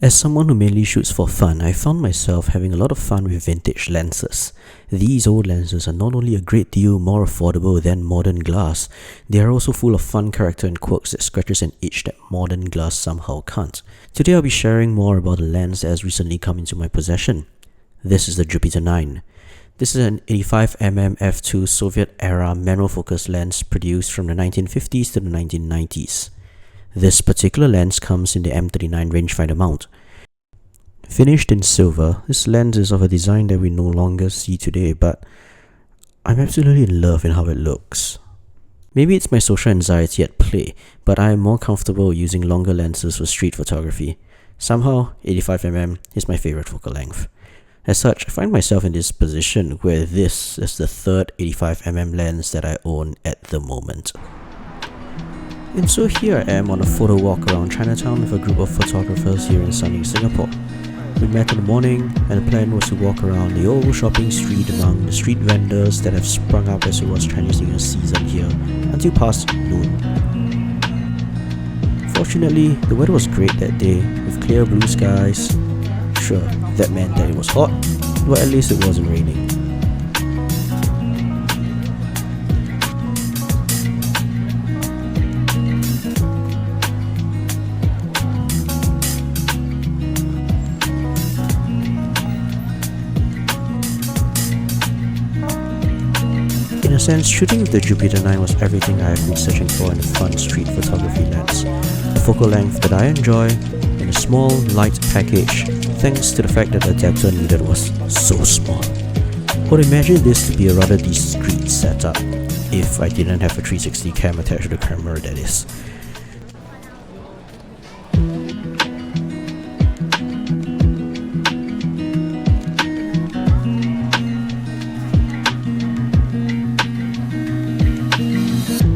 As someone who mainly shoots for fun, I found myself having a lot of fun with vintage lenses. These old lenses are not only a great deal more affordable than modern glass, they are also full of fun character and quirks that scratches an itch that modern glass somehow can't. Today I'll be sharing more about a lens that has recently come into my possession. This is the Jupiter 9. This is an 85mm f2 Soviet-era manual focus lens produced from the 1950s to the 1990s. This particular lens comes in the M39 rangefinder mount. Finished in silver, this lens is of a design that we no longer see today, but I'm absolutely in love in how it looks. Maybe it's my social anxiety at play, but I am more comfortable using longer lenses for street photography. Somehow, 85mm is my favorite focal length. As such, I find myself in this position where this is the third 85mm lens that I own at the moment. And so here I am on a photo walk around Chinatown with a group of photographers here in sunny Singapore. We met in the morning and the plan was to walk around the old shopping street among the street vendors that have sprung up as it was Chinese New Year season here until past noon. Fortunately, the weather was great that day with clear blue skies. Sure, that meant that it was hot, but at least it wasn't raining. In a sense, shooting with the Jupiter 9 was everything I have been searching for in a fun street photography lens. A focal length that I enjoy in a small, light package, thanks to the fact that the adapter needed was so small. Would imagine this to be a rather discreet setup, if I didn't have a 360 cam attached to the camera, that is.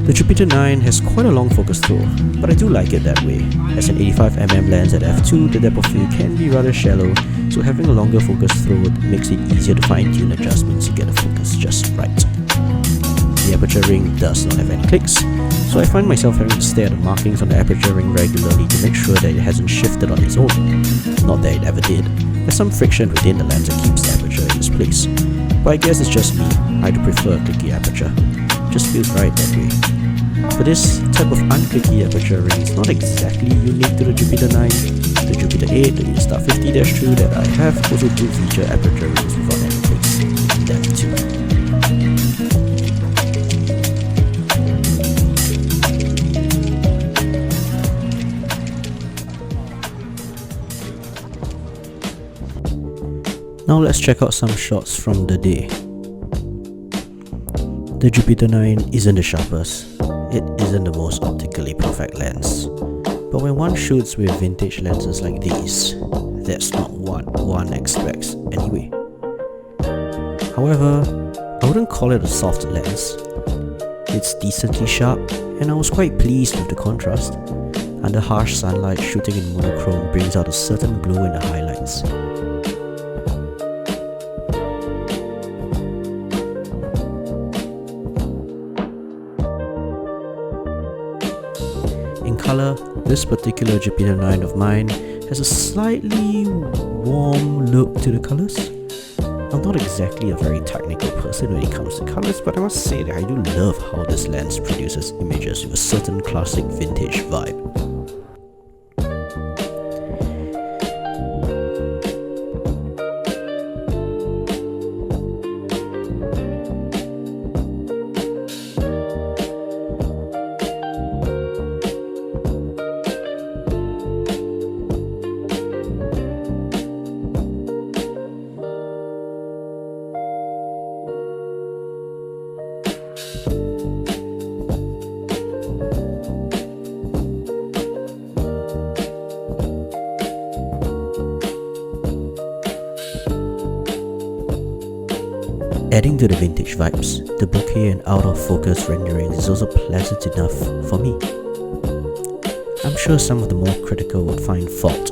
The Jupiter 9 has quite a long focus throw, but I do like it that way. As an 85mm lens at f2, the depth of field can be rather shallow, so having a longer focus throw makes it easier to fine-tune adjustments to get the focus just right. The aperture ring does not have any clicks, so I find myself having to stare at the markings on the aperture ring regularly to make sure that it hasn't shifted on its own. Not that it ever did. There's some friction within the lens that keeps the aperture in its place. But I guess it's just me, I do prefer a clicky aperture. Just feels right that way. But this type of unclicky aperture ring is not exactly unique to the Jupiter 9. The Jupiter 8, the Insta 50-2 that I have also do feature aperture rings without any clicks in them too. Now let's check out some shots from the day. The Jupiter 9 isn't the sharpest. It isn't the most optically perfect lens. But when one shoots with vintage lenses like these, that's not what one expects anyway. However, I wouldn't call it a soft lens. It's decently sharp, and I was quite pleased with the contrast. Under harsh sunlight, shooting in monochrome brings out a certain glow in the highlights. In colour, this particular Jupiter 9 of mine has a slightly warm look to the colours. I'm not exactly a very technical person when it comes to colours, but I must say that I do love how this lens produces images with a certain classic vintage vibe. Adding to the vintage vibes, the bokeh and out-of-focus renderings is also pleasant enough for me. I'm sure some of the more critical would find fault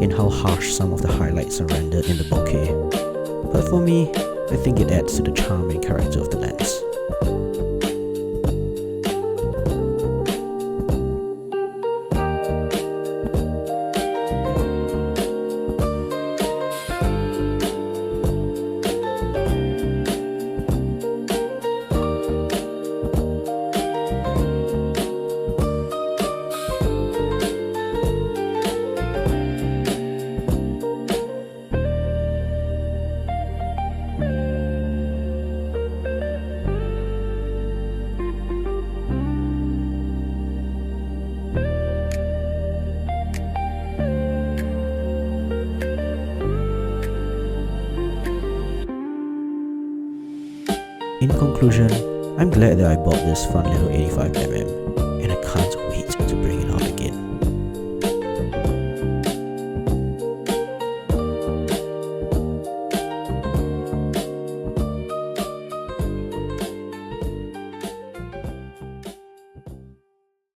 in how harsh some of the highlights are rendered in the bokeh, but for me, I think it adds to the charm and character of the lens. conclusion, I'm glad that I bought this fun little 85mm.